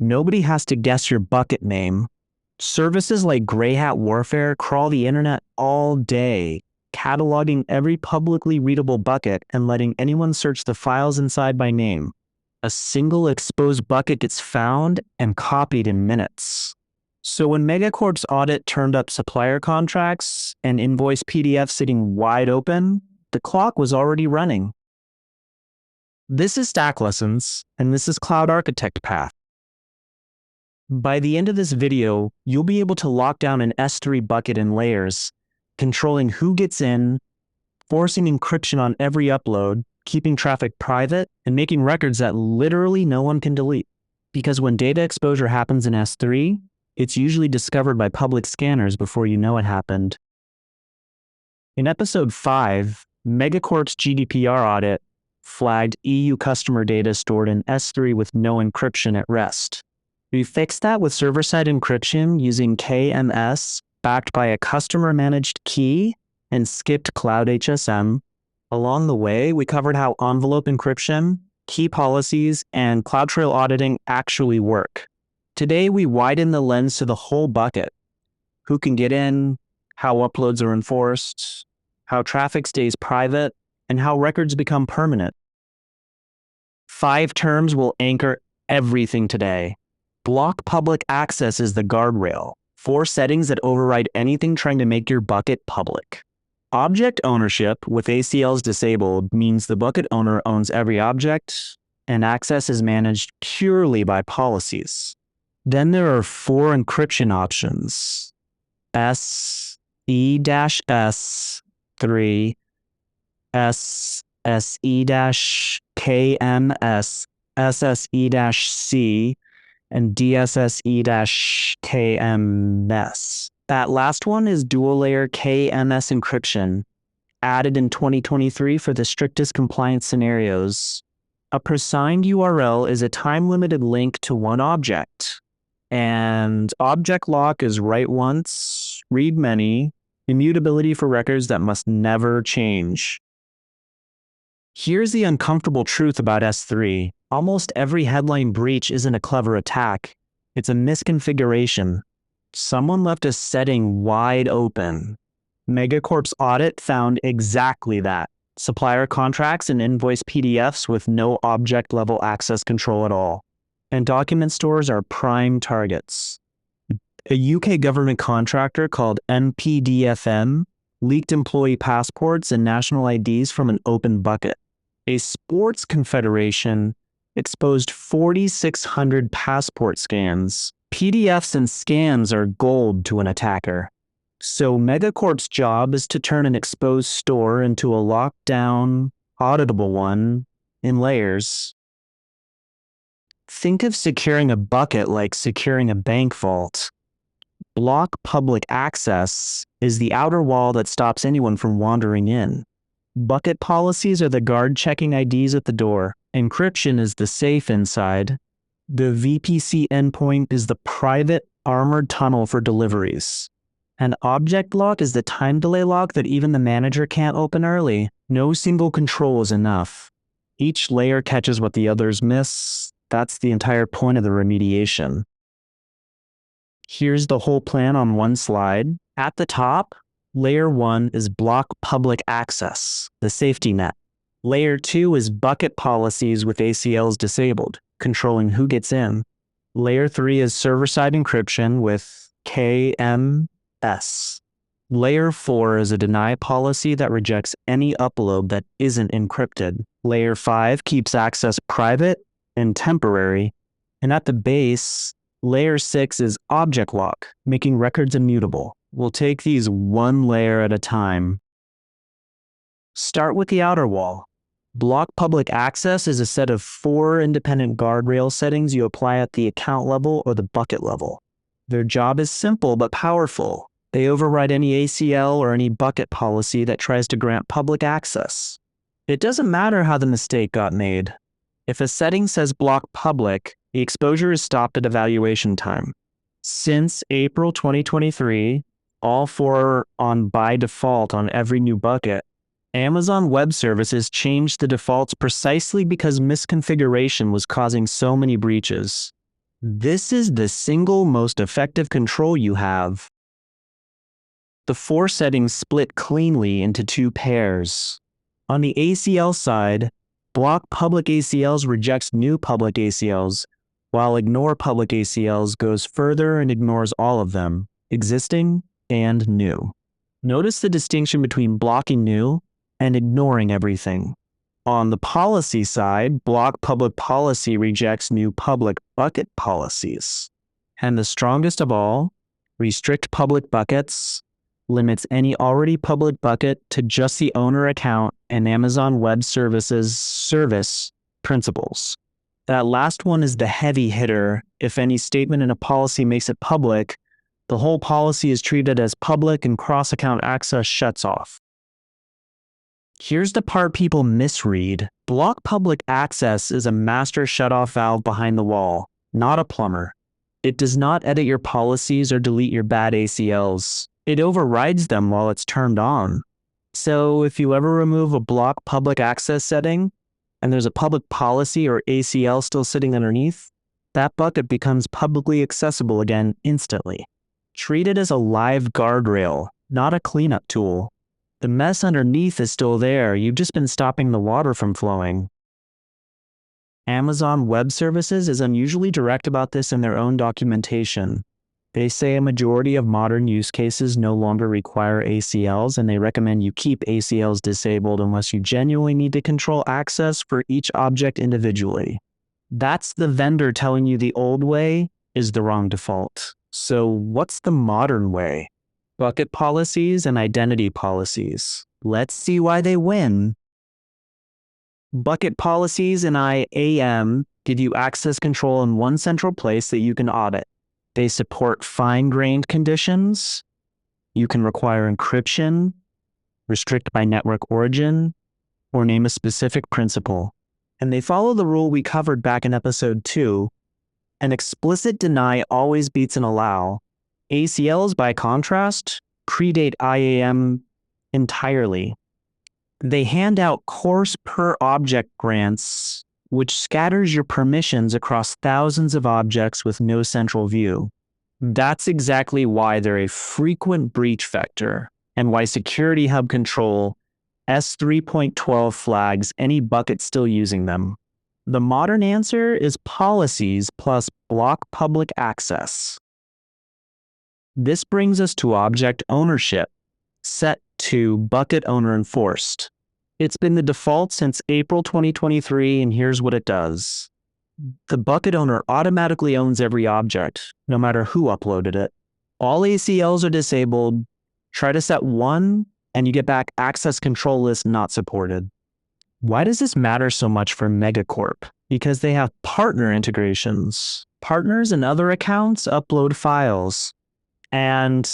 Nobody has to guess your bucket name. Services like Grey Hat Warfare crawl the internet all day, cataloging every publicly readable bucket and letting anyone search the files inside by name. A single exposed bucket gets found and copied in minutes. So when MegaCorp's audit turned up supplier contracts and invoice PDFs sitting wide open, the clock was already running. This is Stack Lessons, and this is Cloud Architect Path. By the end of this video, you'll be able to lock down an S3 bucket in layers, controlling who gets in, forcing encryption on every upload, keeping traffic private, and making records that literally no one can delete. Because when data exposure happens in S3, it's usually discovered by public scanners before you know it happened. In episode 5, MegaCorp's GDPR audit flagged EU customer data stored in S3 with no encryption at rest. We fixed that with server-side encryption using KMS backed by a customer-managed key and skipped Cloud HSM. Along the way, we covered how envelope encryption, key policies, and CloudTrail auditing actually work. Today, we widen the lens to the whole bucket. Who can get in, how uploads are enforced, how traffic stays private, and how records become permanent. 5 terms will anchor everything today. Block public access is the guardrail. 4 settings that override anything trying to make your bucket public. Object ownership with ACLs disabled means the bucket owner owns every object, and access is managed purely by policies. Then there are 4 encryption options: SSE-C03, SSE-KMS, SSE-C, and DSSE-KMS. That last one is dual-layer KMS encryption, added in 2023 for the strictest compliance scenarios. A presigned URL is a time-limited link to one object, and object lock is write once, read many, immutability for records that must never change. Here's the uncomfortable truth about S3. Almost every headline breach isn't a clever attack. It's a misconfiguration. Someone left a setting wide open. MegaCorp's audit found exactly that. Supplier contracts and invoice PDFs with no object-level access control at all. And document stores are prime targets. A UK government contractor called MPDFM leaked employee passports and national IDs from an open bucket. A sports confederation exposed 4,600 passport scans. PDFs and scans are gold to an attacker. So MegaCorp's job is to turn an exposed store into a locked-down, auditable one in layers. Think of securing a bucket like securing a bank vault. Block public access is the outer wall that stops anyone from wandering in. Bucket policies are the guard checking IDs at the door. Encryption is the safe inside. The VPC endpoint is the private armored tunnel for deliveries. And object lock is the time delay lock that even the manager can't open early. No single control is enough. Each layer catches what the others miss. That's the entire point of the remediation. Here's the whole plan on one slide. At the top, Layer 1 is block public access, the safety net. Layer 2 is bucket policies with ACLs disabled, controlling who gets in. Layer 3 is server-side encryption with KMS. Layer 4 is a deny policy that rejects any upload that isn't encrypted. Layer 5 keeps access private and temporary. And at the base, Layer 6 is object lock, making records immutable. We'll take these one layer at a time. Start with the outer wall. Block public access is a set of 4 independent guardrail settings you apply at the account level or the bucket level. Their job is simple but powerful. They override any ACL or any bucket policy that tries to grant public access. It doesn't matter how the mistake got made. If a setting says block public, the exposure is stopped at evaluation time. Since April 2023, all 4 are on by default on every new bucket. Amazon Web Services changed the defaults precisely because misconfiguration was causing so many breaches. This is the single most effective control you have. The 4 settings split cleanly into 2 pairs. On the ACL side, block public ACLs rejects new public ACLs, while ignore public ACLs goes further and ignores all of them, existing and new. Notice the distinction between blocking new and ignoring everything. On the policy side, block public policy rejects new public bucket policies. And the strongest of all, restrict public buckets, limits any already public bucket to just the owner account and Amazon Web Services service principles. That last one is the heavy hitter. If any statement in a policy makes it public, the whole policy is treated as public and cross-account access shuts off. Here's the part people misread. Block public access is a master shutoff valve behind the wall, not a plumber. It does not edit your policies or delete your bad ACLs. It overrides them while it's turned on. So if you ever remove a block public access setting, and there's a public policy or ACL still sitting underneath, that bucket becomes publicly accessible again instantly. Treat it as a live guardrail, not a cleanup tool. The mess underneath is still there, you've just been stopping the water from flowing. Amazon Web Services is unusually direct about this in their own documentation. They say a majority of modern use cases no longer require ACLs, and they recommend you keep ACLs disabled unless you genuinely need to control access for each object individually. That's the vendor telling you the old way is the wrong default. So what's the modern way? Bucket policies and identity policies. Let's see why they win. Bucket policies and IAM give you access control in one central place that you can audit. They support fine-grained conditions. You can require encryption, restrict by network origin, or name a specific principal. And they follow the rule we covered back in episode 2. An explicit deny always beats an allow. ACLs, by contrast, predate IAM entirely. They hand out course per object grants, which scatters your permissions across thousands of objects with no central view. That's exactly why they're a frequent breach vector, and why Security Hub Control S3.12 flags any bucket still using them. The modern answer is policies plus block public access. This brings us to object ownership, set to bucket owner enforced. It's been the default since April 2023, and here's what it does. The bucket owner automatically owns every object, no matter who uploaded it. All ACLs are disabled. Try to set 1, and you get back access control list not supported. Why does this matter so much for MegaCorp? Because they have partner integrations. Partners and other accounts upload files. And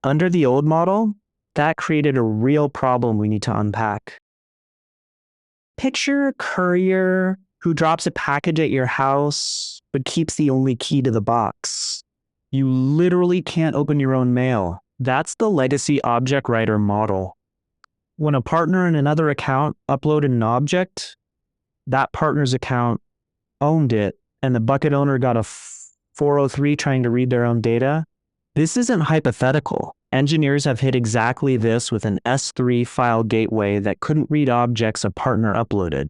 under the old model, that created a real problem we need to unpack. Picture a courier who drops a package at your house, but keeps the only key to the box. You literally can't open your own mail. That's the legacy object writer model. When a partner in another account uploaded an object, that partner's account owned it, and the bucket owner got a 403 trying to read their own data. This isn't hypothetical. Engineers have hit exactly this with an S3 file gateway that couldn't read objects a partner uploaded.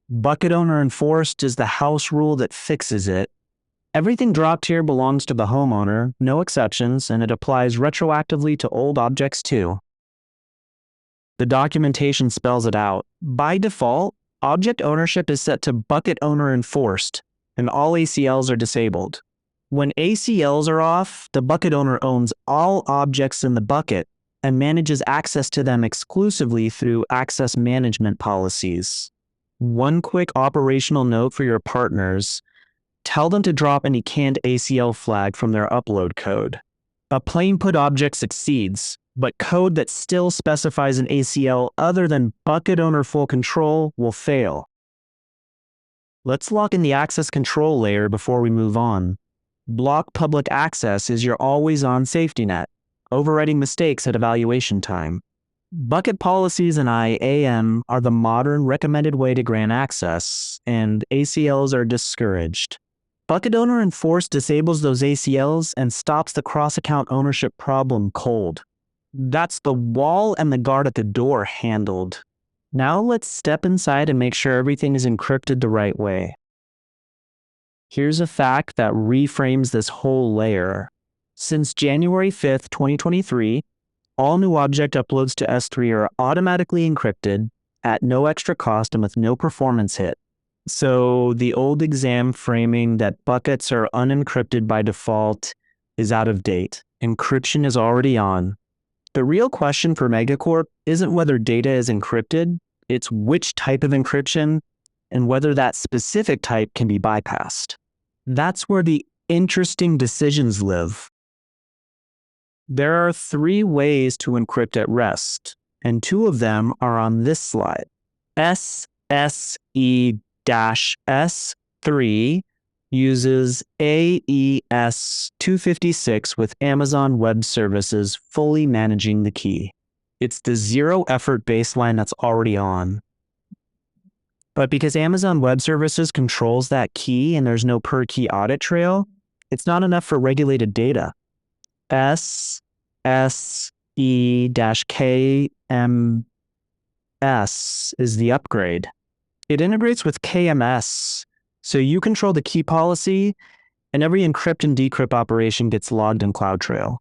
Bucket owner enforced is the house rule that fixes it. Everything dropped here belongs to the homeowner, no exceptions, and it applies retroactively to old objects too. The documentation spells it out. By default, object ownership is set to bucket owner enforced, and all ACLs are disabled. When ACLs are off, the bucket owner owns all objects in the bucket and manages access to them exclusively through access management policies. One quick operational note for your partners: tell them to drop any canned ACL flag from their upload code. A plain put object succeeds, but code that still specifies an ACL other than bucket owner full control will fail. Let's lock in the access control layer before we move on. Block public access is your always-on safety net, overriding mistakes at evaluation time. Bucket policies and IAM are the modern recommended way to grant access, and ACLs are discouraged. Bucket owner enforce disables those ACLs and stops the cross-account ownership problem cold. That's the wall and the guard at the door handled. Now let's step inside and make sure everything is encrypted the right way. Here's a fact that reframes this whole layer. Since January 5th, 2023, all new object uploads to S3 are automatically encrypted at no extra cost and with no performance hit. So the old exam framing that buckets are unencrypted by default is out of date. Encryption is already on. The real question for MegaCorp isn't whether data is encrypted, it's which type of encryption and whether that specific type can be bypassed. That's where the interesting decisions live. There are 3 ways to encrypt at rest, and 2 of them are on this slide. SSE-C03 uses AES 256 with Amazon Web Services fully managing the key. It's the zero-effort baseline that's already on. But because Amazon Web Services controls that key and there's no per-key audit trail, it's not enough for regulated data. SSE-KMS is the upgrade. It integrates with KMS, so you control the key policy, and every encrypt and decrypt operation gets logged in CloudTrail.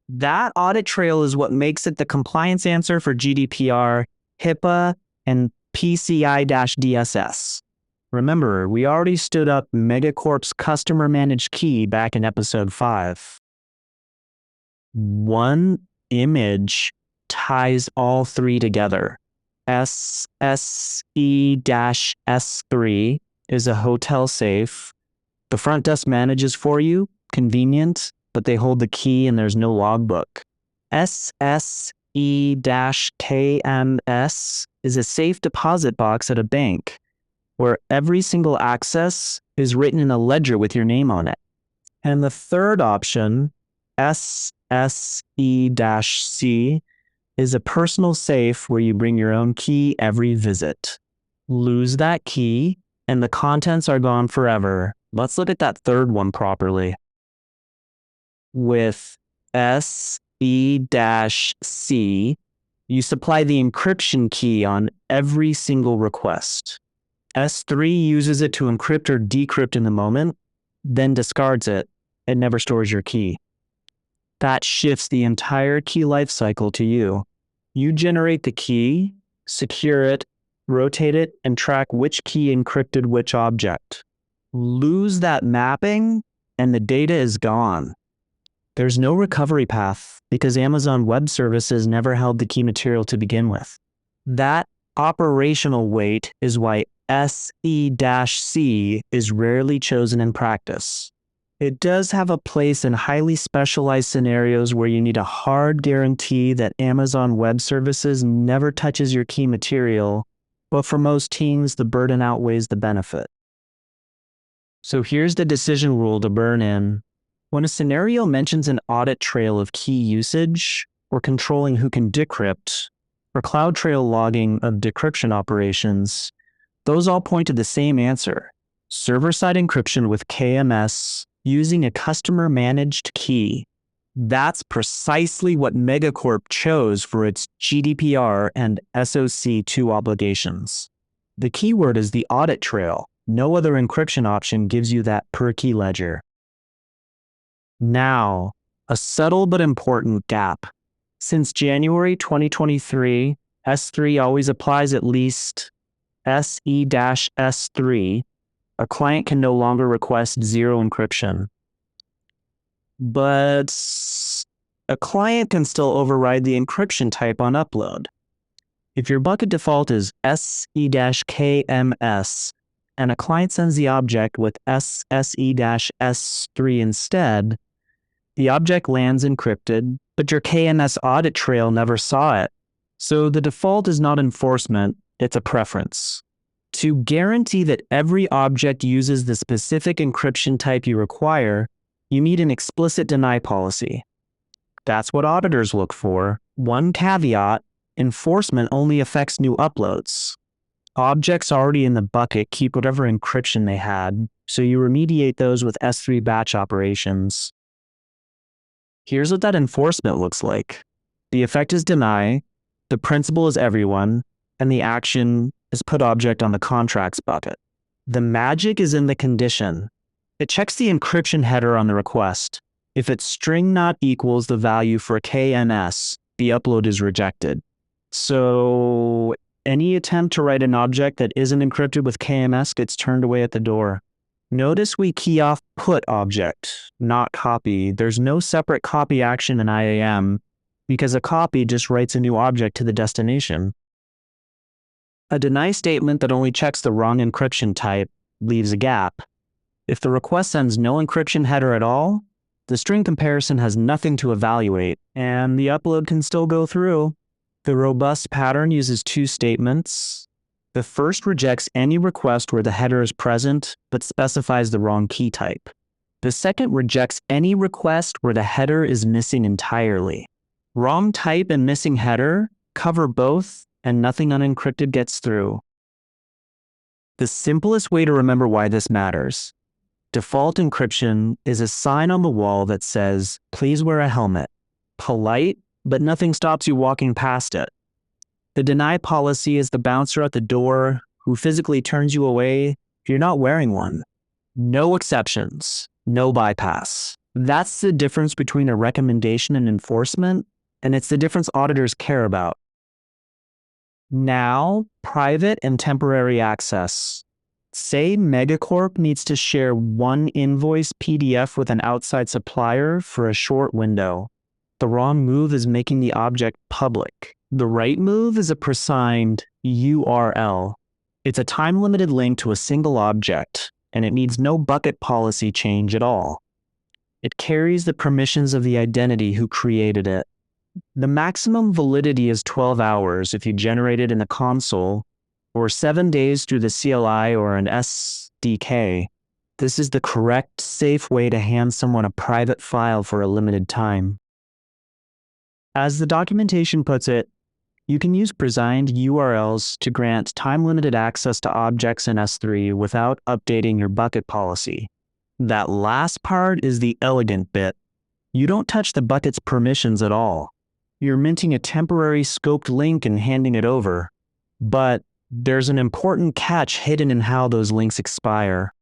That audit trail is what makes it the compliance answer for GDPR, HIPAA, and PCI-DSS. Remember, we already stood up MegaCorp's customer managed key back in episode 5. One image ties all 3 together. SSE-S3 is a hotel safe. The front desk manages for you, convenient, but they hold the key and there's no logbook. SSE-KMS is a safe deposit box at a bank where every single access is written in a ledger with your name on it. And the third option, SSE-C, is a personal safe where you bring your own key every visit. Lose that key, and the contents are gone forever. Let's look at that third one properly. With SE-C, you supply the encryption key on every single request. S3 uses it to encrypt or decrypt in the moment, then discards it. It never stores your key. That shifts the entire key lifecycle to you. You generate the key, secure it, rotate it, and track which key encrypted which object. Lose that mapping, and the data is gone. There's no recovery path because Amazon Web Services never held the key material to begin with. That operational weight is why SE-C is rarely chosen in practice. It does have a place in highly specialized scenarios where you need a hard guarantee that Amazon Web Services never touches your key material, but for most teams, the burden outweighs the benefit. So here's the decision rule to burn in. When a scenario mentions an audit trail of key usage, or controlling who can decrypt, or CloudTrail logging of decryption operations, those all point to the same answer: server-side encryption with KMS using a customer-managed key. That's precisely what MegaCorp chose for its GDPR and SOC 2 obligations. The keyword is the audit trail. No other encryption option gives you that per-key ledger. Now, a subtle but important gap. Since January 2023, S3 always applies at least SE-S3. A client can no longer request zero encryption. But a client can still override the encryption type on upload. If your bucket default is SE-KMS and a client sends the object with SSE-S3 instead, the object lands encrypted, but your KMS audit trail never saw it. So the default is not enforcement, it's a preference. To guarantee that every object uses the specific encryption type you require, you need an explicit deny policy. That's what auditors look for. One caveat: enforcement only affects new uploads. Objects already in the bucket keep whatever encryption they had, so you remediate those with S3 batch operations. Here's what that enforcement looks like. The effect is deny, the principal is everyone, and the action is put object on the contracts bucket. The magic is in the condition. It checks the encryption header on the request. If its string not equals the value for KMS, the upload is rejected. So any attempt to write an object that isn't encrypted with KMS gets turned away at the door. Notice we key off put object, not copy. There's no separate copy action in IAM because a copy just writes a new object to the destination. A deny statement that only checks the wrong encryption type leaves a gap. If the request sends no encryption header at all, the string comparison has nothing to evaluate, and the upload can still go through. The robust pattern uses two statements. The first rejects any request where the header is present, but specifies the wrong key type. The second rejects any request where the header is missing entirely. Wrong type and missing header cover both, and nothing unencrypted gets through. The simplest way to remember why this matters. Default encryption is a sign on the wall that says, "Please wear a helmet." Polite, but nothing stops you walking past it. The deny policy is the bouncer at the door who physically turns you away if you're not wearing one. No exceptions, no bypass. That's the difference between a recommendation and enforcement, and it's the difference auditors care about. Now, private and temporary access. Say MegaCorp needs to share one invoice PDF with an outside supplier for a short window. The wrong move is making the object public. The right move is a presigned URL. It's a time-limited link to a single object, and it needs no bucket policy change at all. It carries the permissions of the identity who created it. The maximum validity is 12 hours if you generate it in the console, or 7 days through the CLI or an SDK. This is the correct, safe way to hand someone a private file for a limited time. As the documentation puts it, you can use Presigned URLs to grant time-limited access to objects in S3 without updating your bucket policy. That last part is the elegant bit. You don't touch the bucket's permissions at all. You're minting a temporary scoped link and handing it over. But there's an important catch hidden in how those links expire.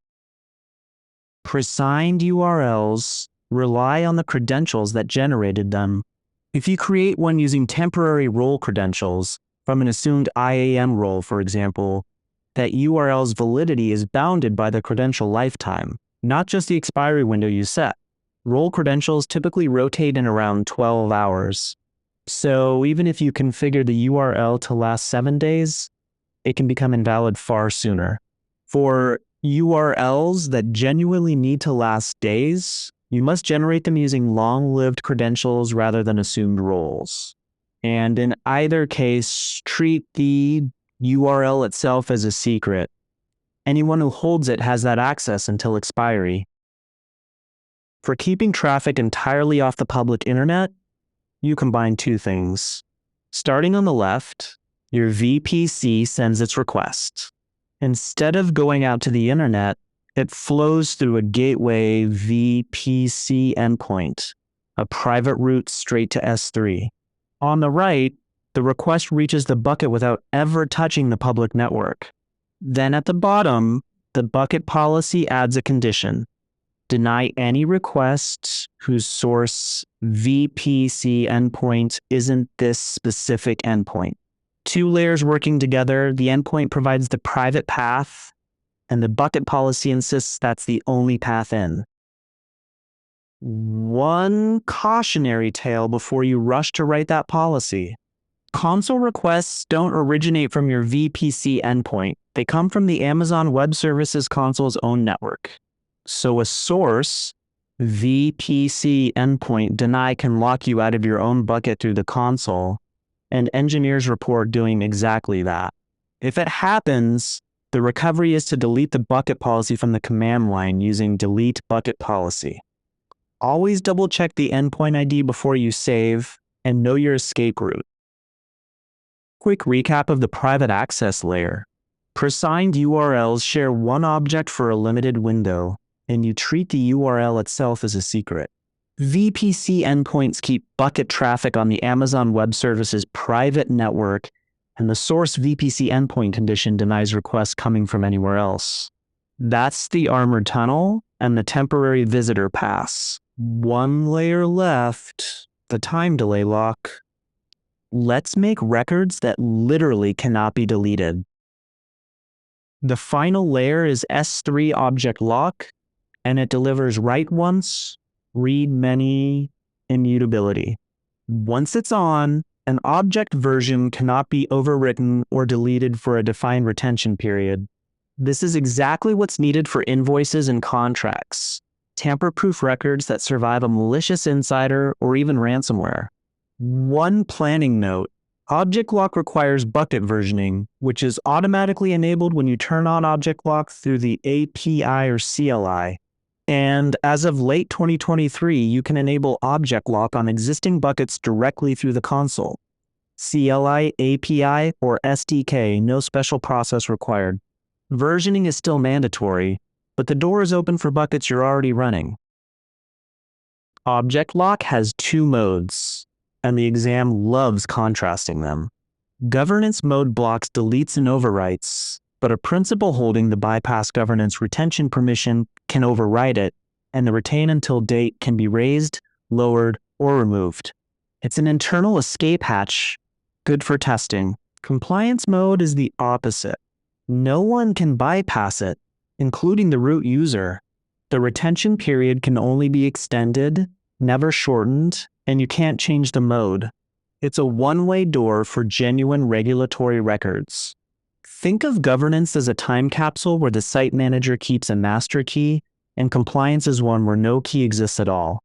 Presigned URLs rely on the credentials that generated them. If you create one using temporary role credentials from an assumed IAM role, for example, that URL's validity is bounded by the credential lifetime, not just the expiry window you set. Role credentials typically rotate in around 12 hours. So even if you configure the URL to last 7 days, it can become invalid far sooner. For URLs that genuinely need to last days, you must generate them using long-lived credentials rather than assumed roles. And in either case, treat the URL itself as a secret. Anyone who holds it has that access until expiry. For keeping traffic entirely off the public internet, you combine two things. Starting on the left, your VPC sends its request. Instead of going out to the internet, it flows through a gateway VPC endpoint, a private route straight to S3. On the right, the request reaches the bucket without ever touching the public network. Then at the bottom, the bucket policy adds a condition. Deny any request whose source VPC endpoint isn't this specific endpoint. Two layers working together, the endpoint provides the private path, and the bucket policy insists that's the only path in. One cautionary tale before you rush to write that policy. Console requests don't originate from your VPC endpoint. They come from the Amazon Web Services console's own network. So a source VPC endpoint deny can lock you out of your own bucket through the console, and engineers report doing exactly that. If it happens, the recovery is to delete the bucket policy from the command line using delete bucket policy. Always double check the endpoint ID before you save and know your escape route. Quick recap of the private access layer. Presigned URLs share one object for a limited window, and you treat the URL itself as a secret. VPC endpoints keep bucket traffic on the Amazon Web Services private network, and the source VPC endpoint condition denies requests coming from anywhere else. That's the armored tunnel and the temporary visitor pass. One layer left, the time delay lock. Let's make records that literally cannot be deleted. The final layer is S3 object lock, and it delivers write once, read many, immutability. Once it's on, an object version cannot be overwritten or deleted for a defined retention period. This is exactly what's needed for invoices and contracts, tamper-proof records that survive a malicious insider or even ransomware. One planning note. Object lock requires bucket versioning, which is automatically enabled when you turn on object lock through the API or CLI. And as of late 2023, you can enable object lock on existing buckets directly through the console. CLI, API, or SDK, no special process required. Versioning is still mandatory, but the door is open for buckets you're already running. Object lock has two modes, and the exam loves contrasting them. Governance mode blocks deletes and overwrites, but a principal holding the bypass governance retention permission can override it, and the retain until date can be raised, lowered, or removed. It's an internal escape hatch, good for testing. Compliance mode is the opposite. No one can bypass it, including the root user. The retention period can only be extended, never shortened, and you can't change the mode. It's a one-way door for genuine regulatory records. Think of governance as a time capsule where the site manager keeps a master key, and compliance is one where no key exists at all.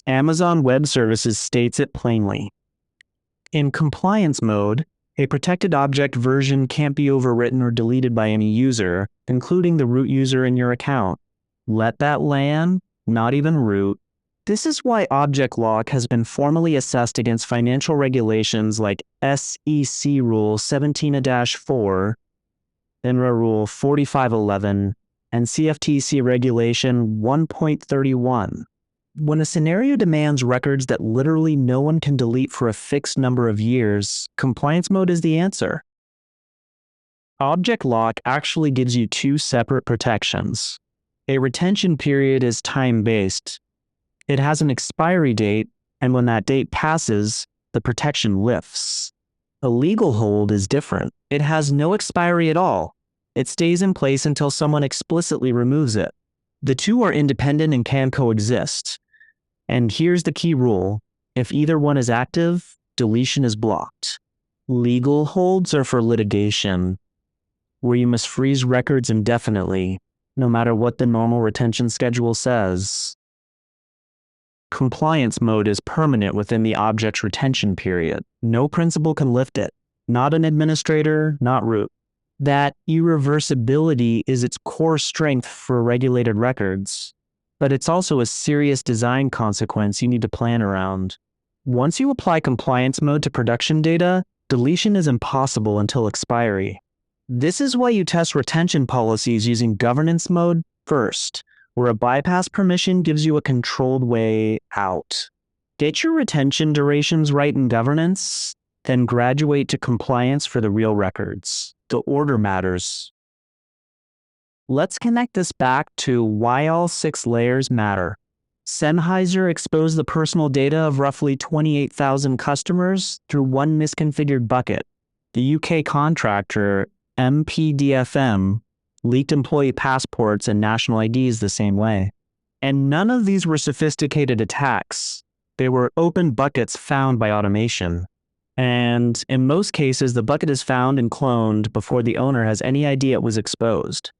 Amazon Web Services states it plainly. In compliance mode, a protected object version can't be overwritten or deleted by any user, including the root user in your account. Let that land, not even root. This is why object lock has been formally assessed against financial regulations like SEC Rule 17-4, INRA Rule 4511, and CFTC Regulation 1.31. When a scenario demands records that literally no one can delete for a fixed number of years, compliance mode is the answer. Object lock actually gives you two separate protections. A retention period is time-based. It has an expiry date, and when that date passes, the protection lifts. A legal hold is different. It has no expiry at all. It stays in place until someone explicitly removes it. The two are independent and can coexist. And here's the key rule. If either one is active, deletion is blocked. Legal holds are for litigation, where you must freeze records indefinitely, no matter what the normal retention schedule says. Compliance mode is permanent within the object's retention period. No principal can lift it. Not an administrator, not root. That irreversibility is its core strength for regulated records, but it's also a serious design consequence you need to plan around. Once you apply compliance mode to production data, deletion is impossible until expiry. This is why you test retention policies using governance mode first, where a bypass permission gives you a controlled way out. Get your retention durations right in governance, then graduate to compliance for the real records. The order matters. Let's connect this back to why all 6 layers matter. Sennheiser exposed the personal data of roughly 28,000 customers through one misconfigured bucket. The UK contractor, MPDFM, leaked employee passports and national IDs the same way. And none of these were sophisticated attacks. They were open buckets found by automation. And in most cases, the bucket is found and cloned before the owner has any idea it was exposed.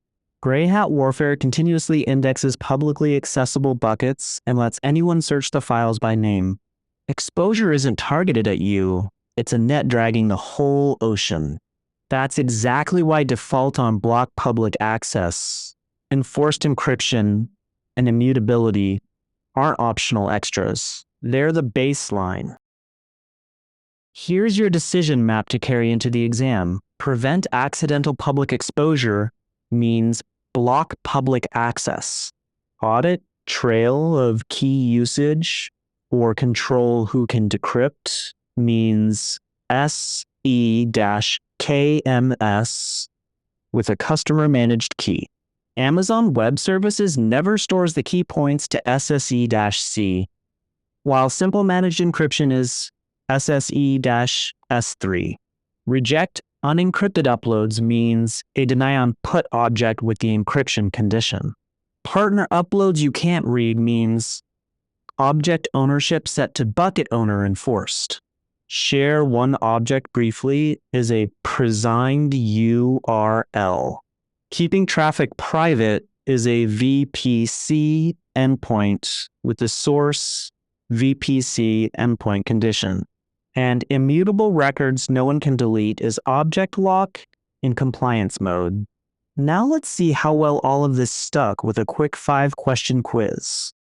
Gray hat warfare continuously indexes publicly accessible buckets and lets anyone search the files by name. Exposure isn't targeted at you, it's a net dragging the whole ocean. That's exactly why default on block public access, enforced encryption, and immutability aren't optional extras. They're the baseline. Here's your decision map to carry into the exam. Prevent accidental public exposure means block public access. Audit trail of key usage or control who can decrypt means SSE-KMS with a customer managed key. Amazon Web Services never stores the key points to SSE-C, while simple managed encryption is SSE-C03. Reject unencrypted uploads means a deny-on-put object with the encryption condition. Partner uploads you can't read means object ownership set to bucket owner enforced. Share one object briefly is a Presigned URL. Keeping traffic private is a VPC endpoint with the source VPC endpoint condition. And immutable records no one can delete is object lock in compliance mode. Now let's see how well all of this stuck with a quick 5-question quiz.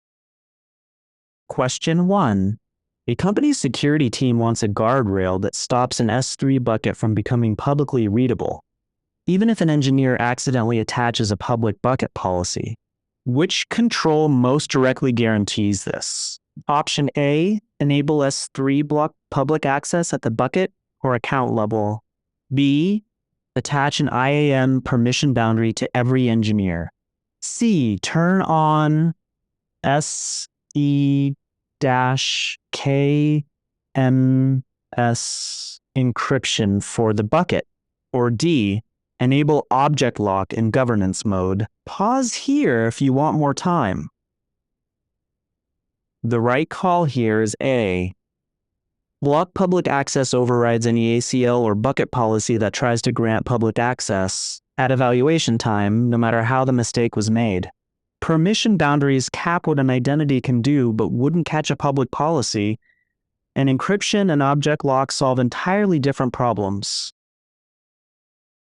Question 1. A company's security team wants a guardrail that stops an S3 bucket from becoming publicly readable, even if an engineer accidentally attaches a public bucket policy. Which control most directly guarantees this? Option A, enable S3 block public access at the bucket or account level. B, attach an IAM permission boundary to every engineer. C, turn on SE-KMS encryption for the bucket. Or D, enable object lock in governance mode. Pause here if you want more time. The right call here is A. Block public access overrides any ACL or bucket policy that tries to grant public access at evaluation time, no matter how the mistake was made. Permission boundaries cap what an identity can do but wouldn't catch a public policy, and encryption and object lock solve entirely different problems.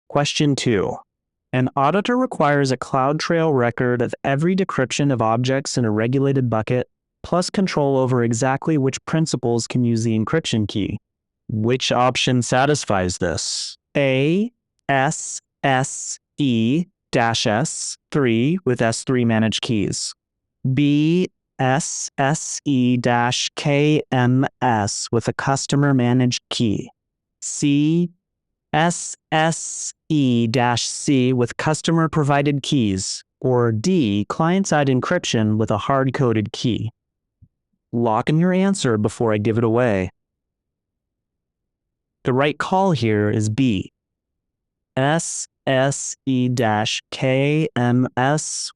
Question 2. An auditor requires a CloudTrail record of every decryption of objects in a regulated bucket, plus control over exactly which principals can use the encryption key. Which option satisfies this? A, SSE-C03 with S3 managed keys. B, SSE-KMS with a customer managed key. C, SSE-C with customer provided keys. Or D, client-side encryption with a hard-coded key. Lock in your answer before I give it away. The right call here is B. SSE-KMS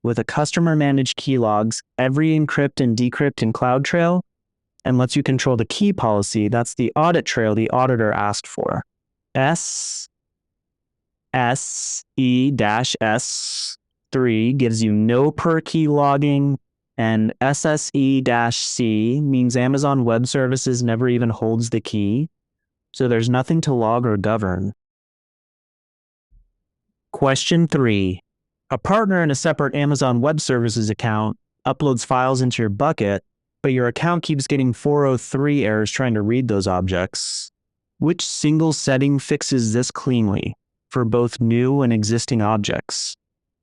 with a customer managed key logs every encrypt and decrypt in CloudTrail and lets you control the key policy. That's the audit trail the auditor asked for. SSE-S3 gives you no per key logging, and SSE-C means Amazon Web Services never even holds the key, so there's nothing to log or govern. Question 3. A partner in a separate Amazon Web Services account uploads files into your bucket, but your account keeps getting 403 errors trying to read those objects. Which single setting fixes this cleanly for both new and existing objects?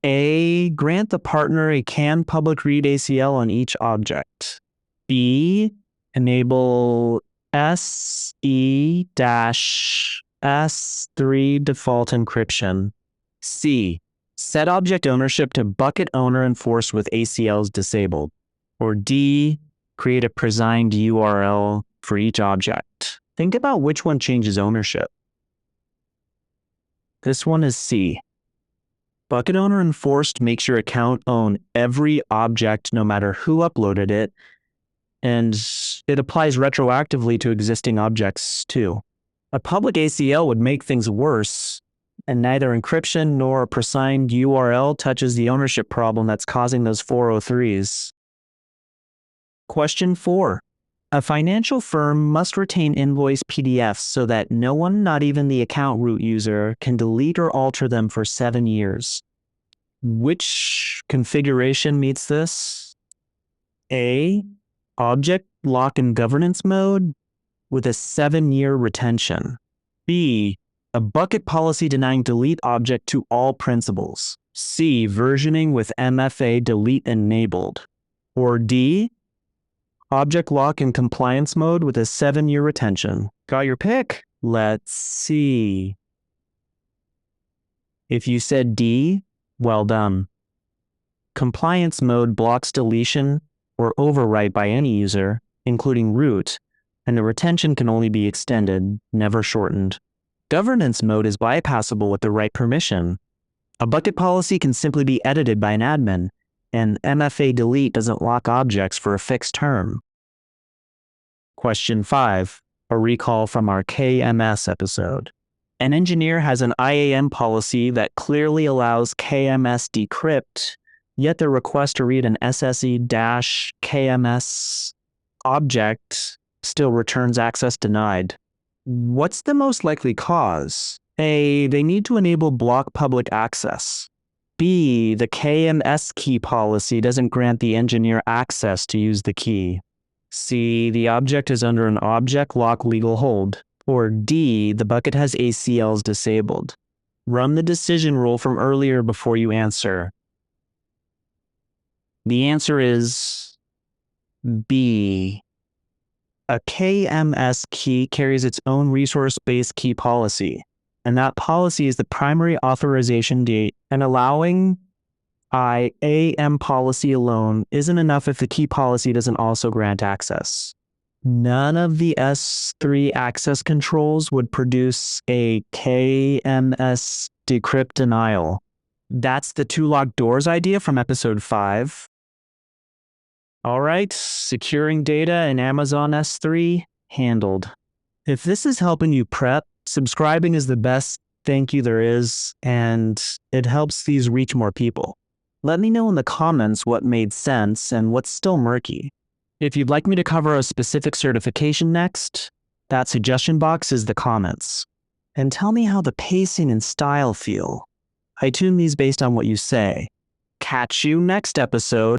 A. Grant the partner a can public read ACL on each object. B. Enable SE-S3 default encryption. C. Set object ownership to bucket owner enforced with ACLs disabled. Or D. Create a Presigned URL for each object. Think about which one changes ownership. This one is C. Bucket owner enforced makes your account own every object no matter who uploaded it, and it applies retroactively to existing objects too. A public ACL would make things worse, and neither encryption nor a Presigned URL touches the ownership problem that's causing those 403s. Question 4. A financial firm must retain invoice PDFs so that no one, not even the account root user, can delete or alter them for 7 years. Which configuration meets this? A. Object lock in governance mode with a 7-year retention. B. A bucket policy denying delete object to all principals. C. Versioning with MFA delete enabled. Or D. Object lock in compliance mode with a 7-year retention. Got your pick? Let's see. If you said D, well done. Compliance mode blocks deletion or overwrite by any user, including root, and the retention can only be extended, never shortened. Governance mode is bypassable with the right permission. A bucket policy can simply be edited by an admin, and MFA delete doesn't lock objects for a fixed term. Question 5, a recall from our KMS episode. An engineer has an IAM policy that clearly allows KMS decrypt, yet the request to read an SSE-KMS object still returns access denied. What's the most likely cause? A. They need to enable block public access. B. The KMS key policy doesn't grant the engineer access to use the key. C. The object is under an object lock legal hold. Or D. The bucket has ACLs disabled. Run the decision rule from earlier before you answer. The answer is B. A KMS key carries its own resource-based key policy, and that policy is the primary authorization date, and allowing IAM policy alone isn't enough if the key policy doesn't also grant access. None of the S3 access controls would produce a KMS decrypt denial. That's the 2 locked doors idea from episode 5. All right, securing data in Amazon S3, handled. If this is helping you prep, subscribing is the best thank you there is, and it helps these reach more people. Let me know in the comments what made sense and what's still murky. If you'd like me to cover a specific certification next, that suggestion box is the comments. And tell me how the pacing and style feel. I tune these based on what you say. Catch you next episode.